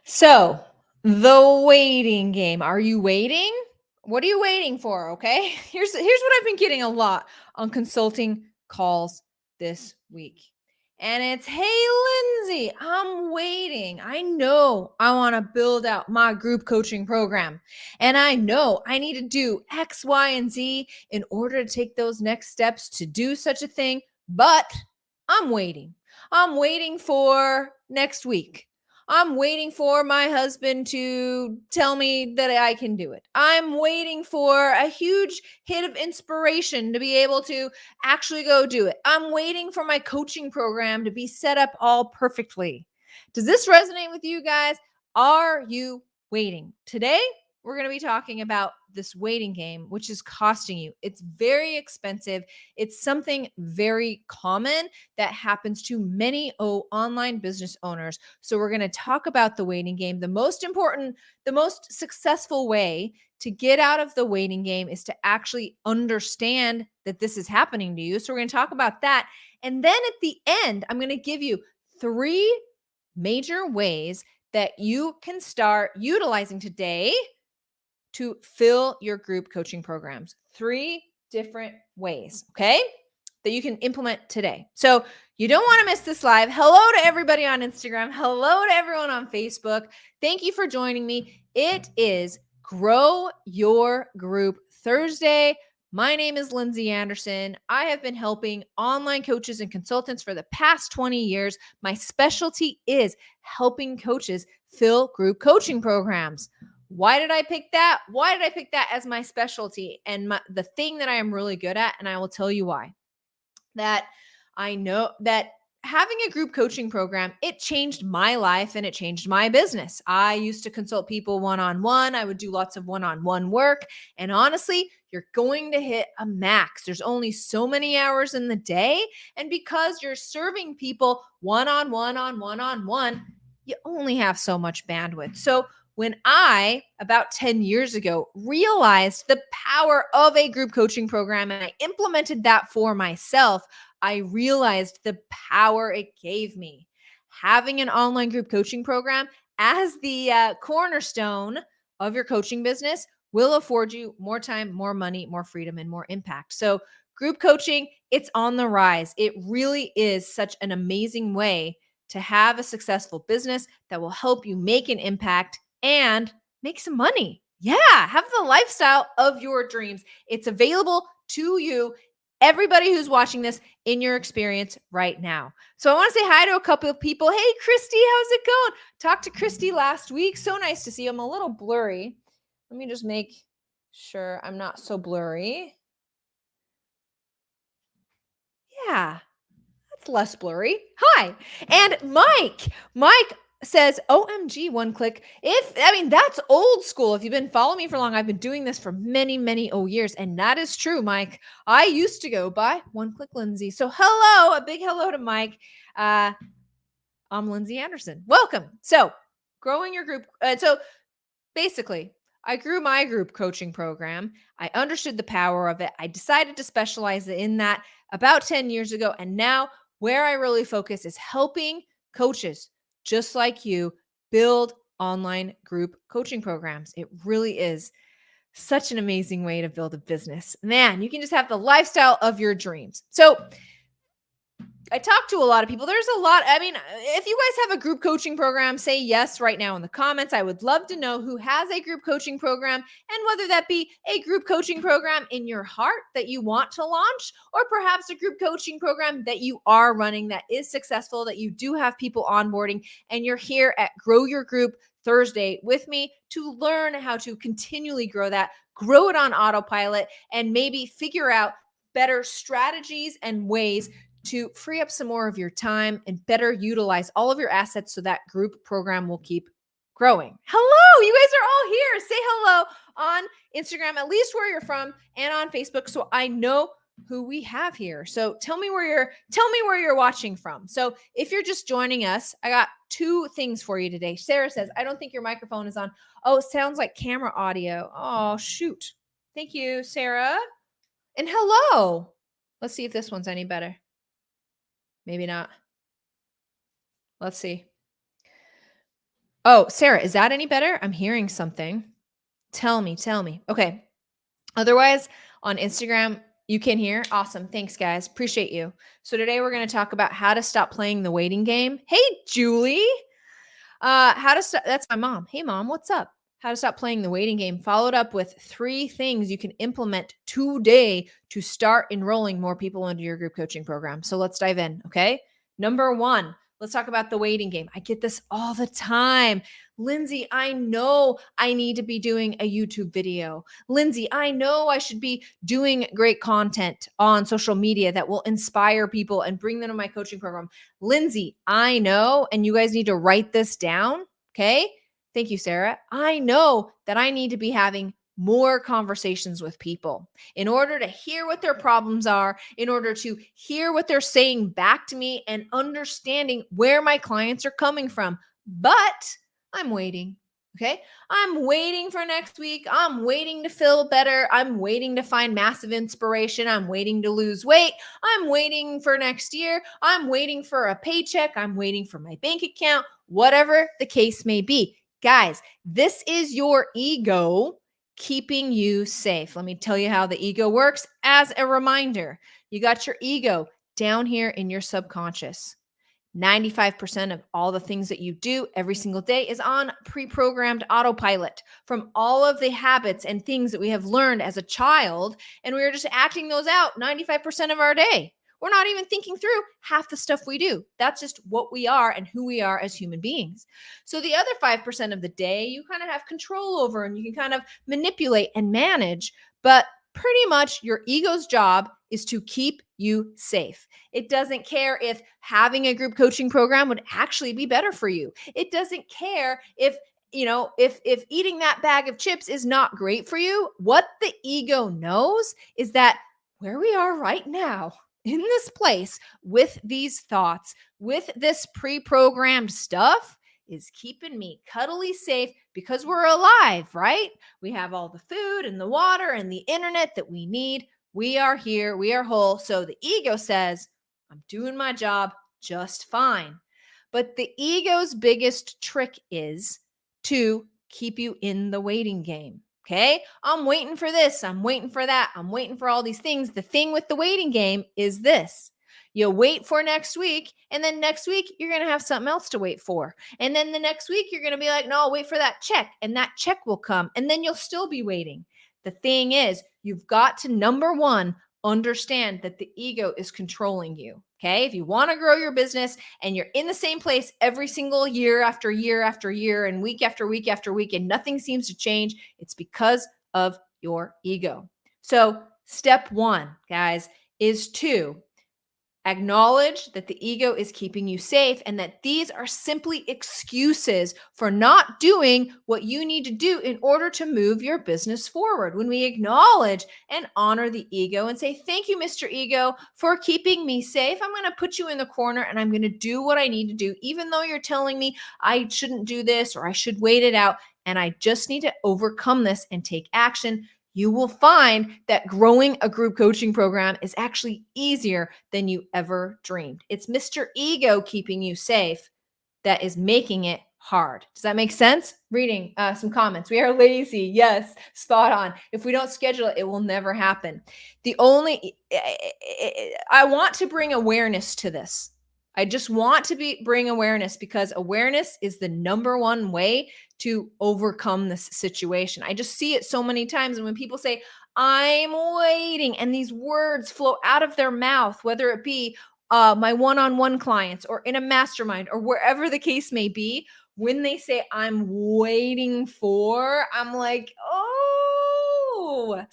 So, the waiting game. Are you waiting? What are you waiting for? Okay. Here's what I've been getting a lot on consulting calls this week. And it's, hey, Lindsay, I'm waiting. I know I want to build out my group coaching program. And I know I need to do X, Y, and Z in order to take those next steps to do such a thing. But I'm waiting. I'm waiting for next week. I'm waiting for my husband to tell me that I can do it. I'm waiting for a huge hit of inspiration to be able to actually go do it. I'm waiting for my coaching program to be set up all perfectly. Does this resonate with you guys? Are you waiting? Today, we're going to be talking about this waiting game, which is costing you. It's very expensive. It's something very common that happens to many online business owners. So we're going to talk about the waiting game. The most important, the most successful way to get out of the waiting game is to actually understand that this is happening to you. So we're going to talk about that. And then at the end, I'm going to give you 3 major ways that you can start utilizing today to fill your group coaching programs. 3 different ways, okay, that you can implement today. So you don't want to miss this live. Hello to everybody on Instagram. Hello to everyone on Facebook. Thank you for joining me. It is Grow Your Group Thursday. My name is Lindsay Anderson. I have been helping online coaches and consultants for the past 20 years. My specialty is helping coaches fill group coaching programs. Why did I pick that? Why did I pick that as my specialty and the thing that I am really good at? And I will tell you why. That I know that having a group coaching program, it changed my life and it changed my business. I used to consult people one-on-one. I would do lots of one-on-one work. And honestly, you're going to hit a max. There's only so many hours in the day. And because you're serving people one-on-one, you only have so much bandwidth. So when I, about 10 years ago, realized the power of a group coaching program and I implemented that for myself, I realized the power it gave me. Having an online group coaching program as the cornerstone of your coaching business will afford you more time, more money, more freedom, and more impact. So group coaching, it's on the rise. It really is such an amazing way to have a successful business that will help you make an impact and make some money. Yeah, have the lifestyle of your dreams. It's available to you, everybody who's watching this, in your experience right now. So I want to say hi to a couple of people. Hey, Christy, how's it going? Talked to Christy last week. So nice to see you. I'm a little blurry. Let me just make sure I'm not so blurry. Yeah, that's less blurry. Hi. And Mike says, OMG, one click. That's old school. If you've been following me for long, I've been doing this for many, many years. And that is true, Mike. I used to go by One Click Lindsay. So hello, a big hello to Mike. I'm Lindsay Anderson. Welcome. So growing your group. So basically, I grew my group coaching program. I understood the power of it. I decided to specialize in that about 10 years ago. And now where I really focus is helping coaches just like you build online group coaching programs. It really is such an amazing way to build a business. Man, you can just have the lifestyle of your dreams. So I talk to a lot of people. There's a lot. If you guys have a group coaching program, say yes right now in the comments. I would love to know who has a group coaching program and whether that be a group coaching program in your heart that you want to launch, or perhaps a group coaching program that you are running that is successful, that you do have people onboarding, and you're here at Grow Your Group Thursday with me to learn how to continually grow that, grow it on autopilot, and maybe figure out better strategies and ways to free up some more of your time and better utilize all of your assets so that group program will keep growing. Hello, you guys are all here. Say hello on Instagram, at least where you're from, and on Facebook, so I know who we have here. So tell me where you're watching from. So if you're just joining us, I got 2 things for you today. Sarah says, I don't think your microphone is on. Oh, it sounds like camera audio. Oh, shoot. Thank you, Sarah. And hello. Let's see if this one's any better. Maybe not. Let's see. Oh, Sarah, is that any better? I'm hearing something. Tell me, tell me. Okay. Otherwise, on Instagram, you can hear. Awesome. Thanks, guys. Appreciate you. So today we're going to talk about how to stop playing the waiting game. Hey, Julie. How to stop. That's my mom. Hey, mom, what's up? How to stop playing the waiting game. Followed up with 3 things you can implement today to start enrolling more people into your group coaching program. So let's dive in. Okay. Number 1, let's talk about the waiting game. I get this all the time. Lindsay, I know I need to be doing a YouTube video. Lindsay, I know I should be doing great content on social media that will inspire people and bring them to my coaching program. Lindsay, I know, and you guys need to write this down. Okay. Thank you, Sarah. I know that I need to be having more conversations with people in order to hear what their problems are, in order to hear what they're saying back to me and understanding where my clients are coming from. But I'm waiting. Okay. I'm waiting for next week. I'm waiting to feel better. I'm waiting to find massive inspiration. I'm waiting to lose weight. I'm waiting for next year. I'm waiting for a paycheck. I'm waiting for my bank account, whatever the case may be. Guys, this is your ego keeping you safe. Let me tell you how the ego works as a reminder. You got your ego down here in your subconscious. 95% of all the things that you do every single day is on pre-programmed autopilot from all of the habits and things that we have learned as a child. And we are just acting those out 95% of our day. We're not even thinking through half the stuff we do. That's just what we are and who we are as human beings. So the other 5% of the day, you kind of have control over and you can kind of manipulate and manage. But pretty much your ego's job is to keep you safe. It doesn't care if having a group coaching program would actually be better for you. It doesn't care if if eating that bag of chips is not great for you. What the ego knows is that where we are right now in this place with these thoughts, with this pre-programmed stuff is keeping me cuddly safe because we're alive, right? We have all the food and the water and the internet that we need. We are here, we are whole. So the ego says, I'm doing my job just fine. But the ego's biggest trick is to keep you in the waiting game. Okay. I'm waiting for this. I'm waiting for that. I'm waiting for all these things. The thing with the waiting game is this: you wait for next week, and then next week, you're going to have something else to wait for. And then the next week, you're going to be like, no, I'll wait for that check, and that check will come. And then you'll still be waiting. The thing is, you've got to, number 1, understand that the ego is controlling you. Okay. If you want to grow your business and you're in the same place every single year after year after year and week after week after week, and nothing seems to change, it's because of your ego. So, step 1, guys, is to acknowledge that the ego is keeping you safe and that these are simply excuses for not doing what you need to do in order to move your business forward. When we acknowledge and honor the ego and say, thank you, Mr. Ego, for keeping me safe. I'm going to put you in the corner and I'm going to do what I need to do, even though you're telling me I shouldn't do this or I should wait it out. And I just need to overcome this and take action. You will find that growing a group coaching program is actually easier than you ever dreamed. It's Mr. Ego keeping you safe that is making it hard. Does that make sense? Reading some comments. We are lazy. Yes, spot on. If we don't schedule it, it will never happen. I want to bring awareness to this. I just want to bring awareness because awareness is the number 1 way to overcome this situation. I just see it so many times. And when people say, I'm waiting, and these words flow out of their mouth, whether it be my one-on-one clients or in a mastermind or wherever the case may be, when they say, I'm waiting for, I'm like, oh,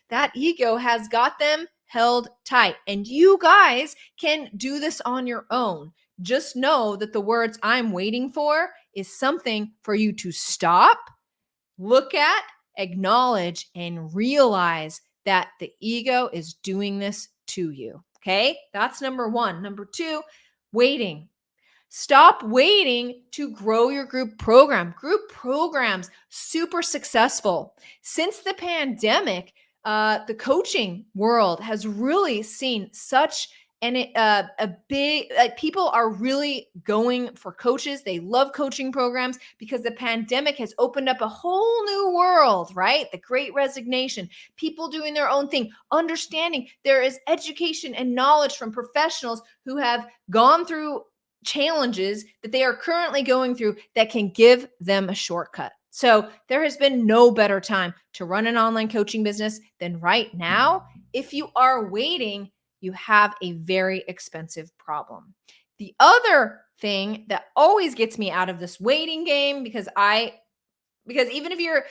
that ego has got them held tight. And you guys can do this on your own. Just know that the words I'm waiting for is something for you to stop, look at, acknowledge, and realize that the ego is doing this to you. Okay, that's number 1. Number 2, waiting. Stop waiting to grow your group program. Group programs, super successful. Since the pandemic, the coaching world has really seen such And a big, like, people are really going for coaches. They love coaching programs because the pandemic has opened up a whole new world, right? The great resignation, people doing their own thing, understanding there is education and knowledge from professionals who have gone through challenges that they are currently going through that can give them a shortcut. So there has been no better time to run an online coaching business than right now. If you are waiting, you have a very expensive problem. The other thing that always gets me out of this waiting game, because even if you're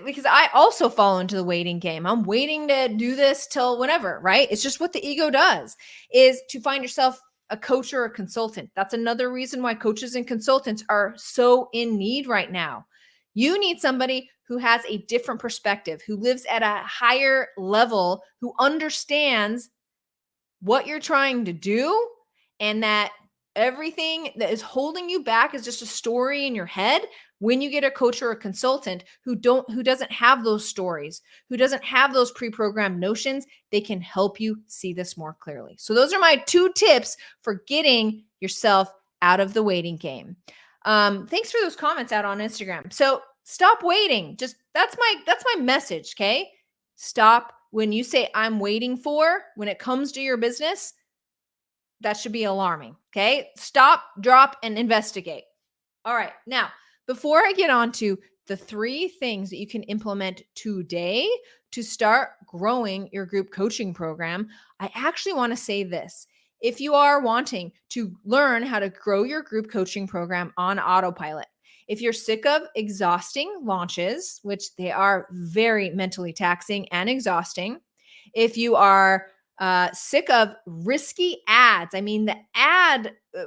because I also fall into the waiting game. I'm waiting to do this till whenever, right? It's just what the ego does, is to find yourself a coach or a consultant. That's another reason why coaches and consultants are so in need right now. You need somebody who has a different perspective, who lives at a higher level, who understands what you're trying to do, and that everything that is holding you back is just a story in your head. When you get a coach or a consultant who doesn't have those stories, who doesn't have those pre-programmed notions, they can help you see this more clearly. So those are my 2 tips for getting yourself out of the waiting game. Thanks for those comments out on Instagram. So stop waiting. Just that's my message. Okay. Stop. When you say I'm waiting for, when it comes to your business, that should be alarming. Okay. Stop, drop, and investigate. All right. Now, before I get on to the 3 things that you can implement today to start growing your group coaching program, I actually want to say this. If you are wanting to learn how to grow your group coaching program on autopilot, if you're sick of exhausting launches, which they are very mentally taxing and exhausting, if you are sick of risky ads, I mean, the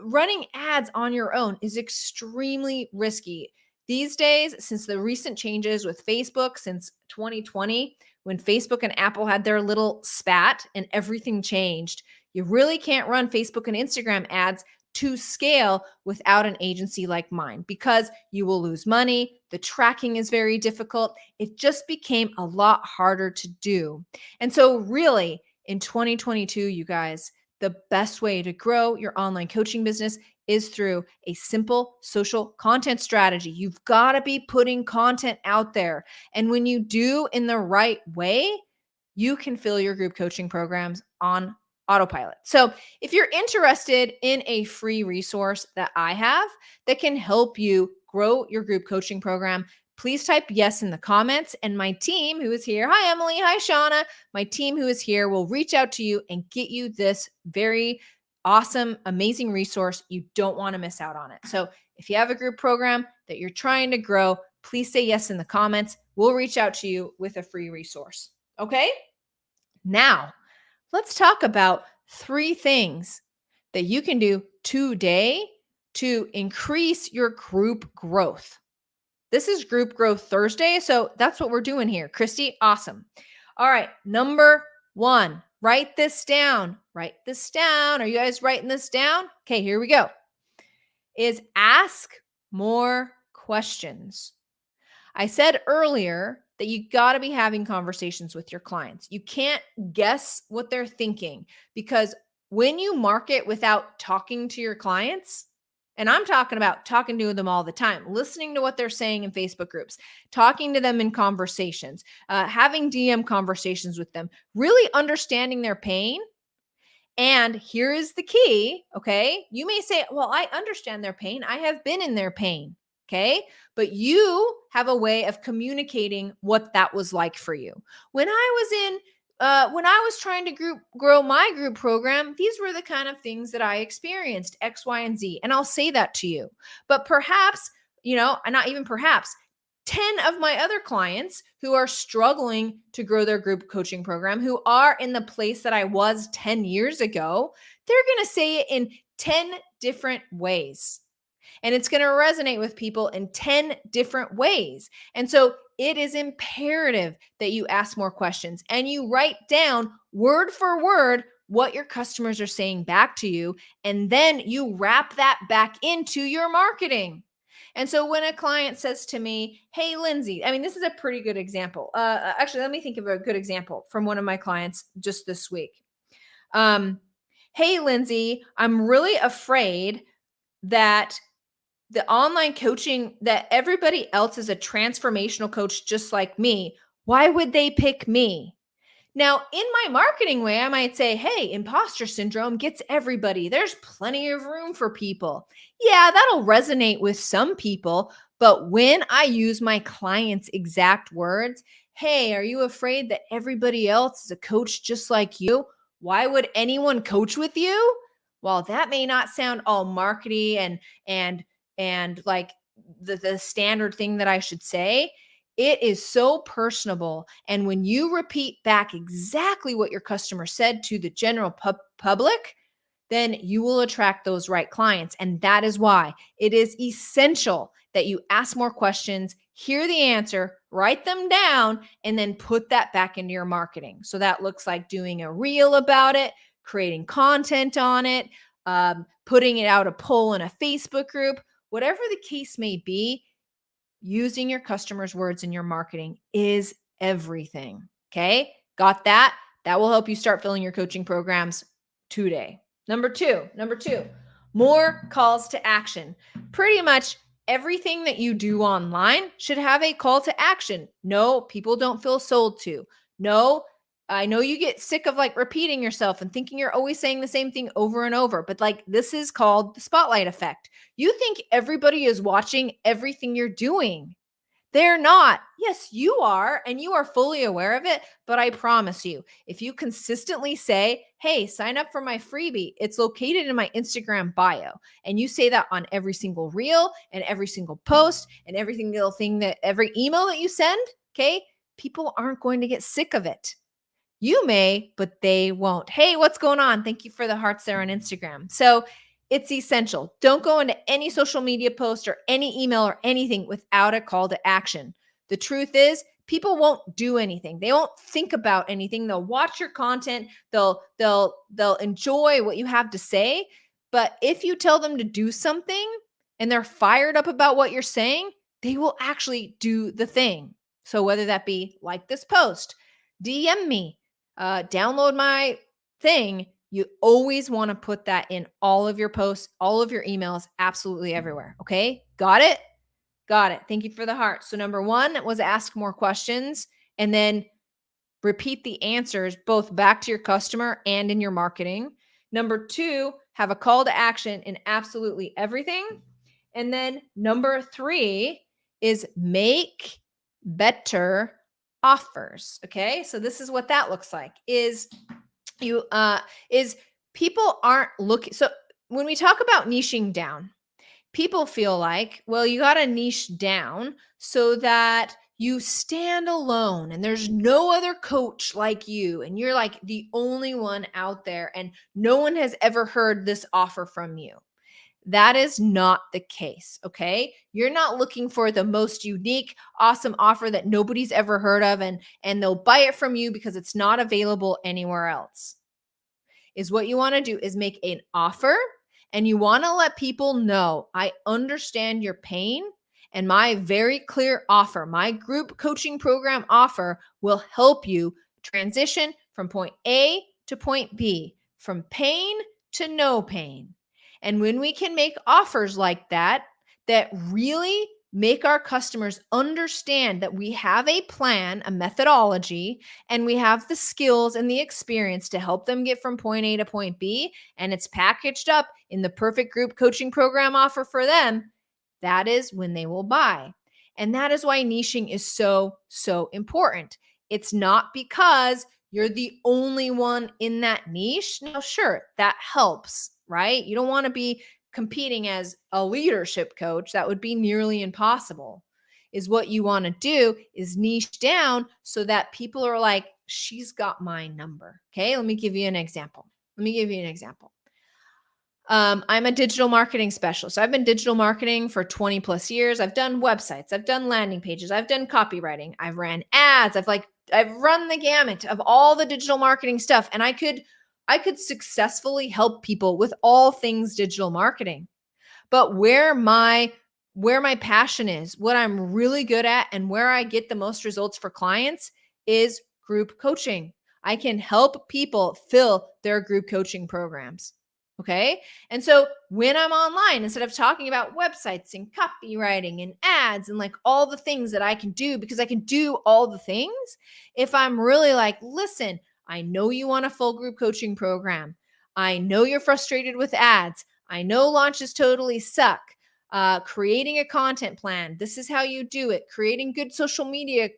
running ads on your own is extremely risky. These days, since the recent changes with Facebook since 2020, when Facebook and Apple had their little spat and everything changed, you really can't run Facebook and Instagram ads to scale without an agency like mine, because you will lose money. The tracking is very difficult. It just became a lot harder to do. And so, really, in 2022, you guys, the best way to grow your online coaching business is through a simple social content strategy. You've got to be putting content out there. And when you do in the right way, you can fill your group coaching programs on autopilot. So, if you're interested in a free resource that I have that can help you grow your group coaching program, please type yes in the comments, and my team who is here, hi Emily, hi Shauna, my team who is here will reach out to you and get you this very awesome, amazing resource. You don't want to miss out on it. So if you have a group program that you're trying to grow, please say yes in the comments. We'll reach out to you with a free resource. Okay? Now, let's talk about 3 things that you can do today to increase your group growth. This is Group Growth Thursday, so that's what we're doing here. Christy, awesome. All right, number 1, write this down. Write this down. Are you guys writing this down? Okay, here we go. Is ask more questions. I said earlier that you got to be having conversations with your clients. You can't guess what they're thinking, because when you market without talking to your clients, and I'm talking about talking to them all the time, listening to what they're saying in Facebook groups, talking to them in conversations, having DM conversations with them, really understanding their pain. And here is the key, okay? You may say, well, I understand their pain. I have been in their pain, okay? But you have a way of communicating what that was like for you. When I was trying to grow my group program, these were the kind of things that I experienced, X, Y, and Z. And I'll say that to you. But perhaps, and not even perhaps, 10 of my other clients who are struggling to grow their group coaching program, who are in the place that I was 10 years ago, they're going to say it in 10 different ways. And it's going to resonate with people in 10 different ways. And so it is imperative that you ask more questions and you write down word for word what your customers are saying back to you. And then you wrap that back into your marketing. And so when a client says to me, hey, Lindsay, I mean, this is a pretty good example. Actually, let me think of a good example from one of my clients just this week. Hey, Lindsay, I'm really afraid that the online coaching, that everybody else is a transformational coach just like me. Why would they pick me? Now, in my marketing way, I might say, hey, imposter syndrome gets everybody. There's plenty of room for people. Yeah, that'll resonate with some people. But when I use my client's exact words, hey, are you afraid that everybody else is a coach just like you? Why would anyone coach with you? Well, that may not sound all markety and and like the standard thing that I should say. It is so personable. And when you repeat back exactly what your customer said to the general public, then you will attract those right clients. And that is why it is essential that you ask more questions, hear the answer, write them down, and then put that back into your marketing. So that looks like doing a reel about it, creating content on it, putting it out a poll in a Facebook group, whatever the case may be. Using your customers' words in your marketing is everything. Okay. Got that? That will help you start filling your coaching programs today. Number two, more calls to action. Pretty much everything that you do online should have a call to action. No, people don't feel sold to. No, I know you get sick of like repeating yourself and thinking you're always saying the same thing over and over, but like this is called the spotlight effect. You think everybody is watching everything you're doing. They're not. Yes, you are, and you are fully aware of it. But I promise you, if you consistently say, hey, sign up for my freebie, it's located in my Instagram bio, and you say that on every single reel and every single post and every single thing that every email that you send, okay, people aren't going to get sick of it. You may, but they won't. Hey, what's going on? Thank you for the hearts there on Instagram. So it's essential. Don't go into any social media post or any email or anything without a call to action. The truth is, people won't do anything. They won't think about anything. They'll watch your content. They'll enjoy what you have to say. But if you tell them to do something and they're fired up about what you're saying, they will actually do the thing. So whether that be like this post, DM me, download my thing. You always want to put that in all of your posts, all of your emails, absolutely everywhere. Okay. Got it? Got it. Thank you for the heart. So, number one was ask more questions and then repeat the answers both back to your customer and in your marketing. Number two, have a call to action in absolutely everything. And then number three is make better offers. Okay. So this is what that looks like is people aren't looking. So when we talk about niching down, people feel like, well, you got to niche down so that you stand alone and there's no other coach like you. And you're like the only one out there and no one has ever heard this offer from you. That is not the case. Okay. You're not looking for the most unique, awesome offer that nobody's ever heard of and they'll buy it from you because it's not available anywhere else. Is what you want to do is make an offer and you want to let people know, I understand your pain and my very clear offer, my group coaching program offer will help you transition from point A to point B, from pain to no pain. And when we can make offers like that, that really make our customers understand that we have a plan, a methodology, and we have the skills and the experience to help them get from point A to point B, and it's packaged up in the perfect group coaching program offer for them, that is when they will buy. And that is why niching is so, so important. It's not because you're the only one in that niche. Now, sure, that helps, right? You don't want to be competing as a leadership coach. That would be nearly impossible. Is what you want to do is niche down so that people are like, she's got my number. Okay, let me give you an example. I'm a digital marketing specialist. I've been digital marketing for 20 plus years. I've done websites, I've done landing pages, I've done copywriting, I've ran ads, I've run the gamut of all the digital marketing stuff. And I could successfully help people with all things digital marketing. But where my passion is, what I'm really good at and where I get the most results for clients is group coaching. I can help people fill their group coaching programs. Okay. And so when I'm online, instead of talking about websites and copywriting and ads and like all the things that I can do, because I can do all the things, if I'm really like, listen, I know you want a full group coaching program. I know you're frustrated with ads. I know launches totally suck. Creating a content plan. This is how you do it. Creating good social media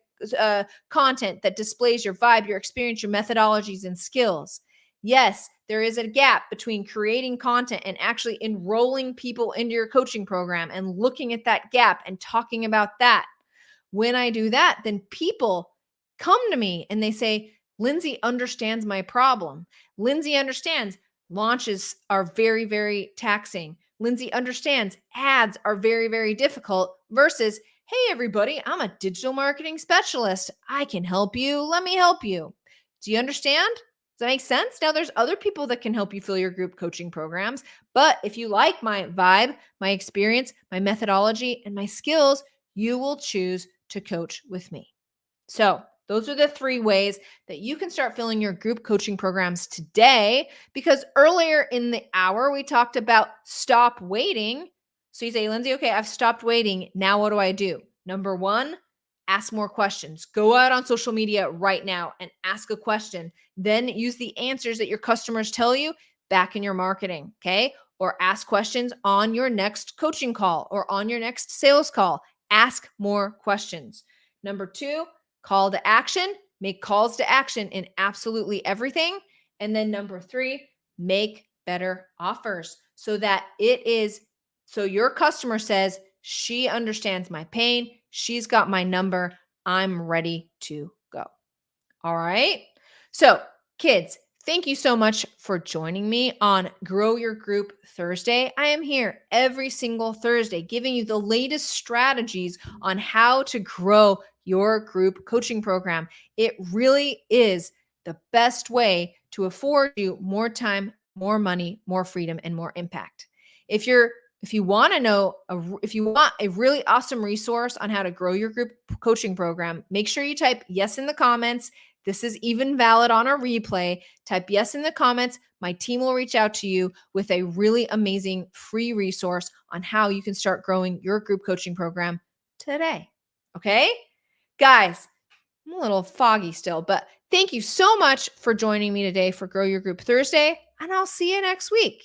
content that displays your vibe, your experience, your methodologies, and skills. Yes, there is a gap between creating content and actually enrolling people into your coaching program and looking at that gap and talking about that. When I do that, then people come to me and they say, Lindsay understands my problem. Lindsay understands launches are very, very taxing. Lindsay understands ads are very, very difficult versus, hey, everybody, I'm a digital marketing specialist. I can help you. Let me help you. Do you understand? Does that make sense? Now, there's other people that can help you fill your group coaching programs. But if you like my vibe, my experience, my methodology, and my skills, you will choose to coach with me. So, those are the 3 ways that you can start filling your group coaching programs today. Because earlier in the hour, we talked about stop waiting. So you say, Lindsay, okay, I've stopped waiting. Now what do I do? Number 1, ask more questions. Go out on social media right now and ask a question. Then use the answers that your customers tell you back in your marketing. Okay. Or ask questions on your next coaching call or on your next sales call. Ask more questions. Number 2, call to action. Make calls to action in absolutely everything. And then number 3, make better offers so that so your customer says, she understands my pain. She's got my number. I'm ready to go. All right. So, kids, thank you so much for joining me on Grow Your Group Thursday. I am here every single Thursday giving you the latest strategies on how to grow your group coaching program. It really is the best way to afford you more time, more money, more freedom, and more impact. If you want to know, if you want a really awesome resource on how to grow your group coaching program, make sure you type yes in the comments. This is even valid on a replay. Type yes in the comments. My team will reach out to you with a really amazing free resource on how you can start growing your group coaching program today. Okay? Guys, I'm a little foggy still, but thank you so much for joining me today for Grow Your Group Thursday, and I'll see you next week.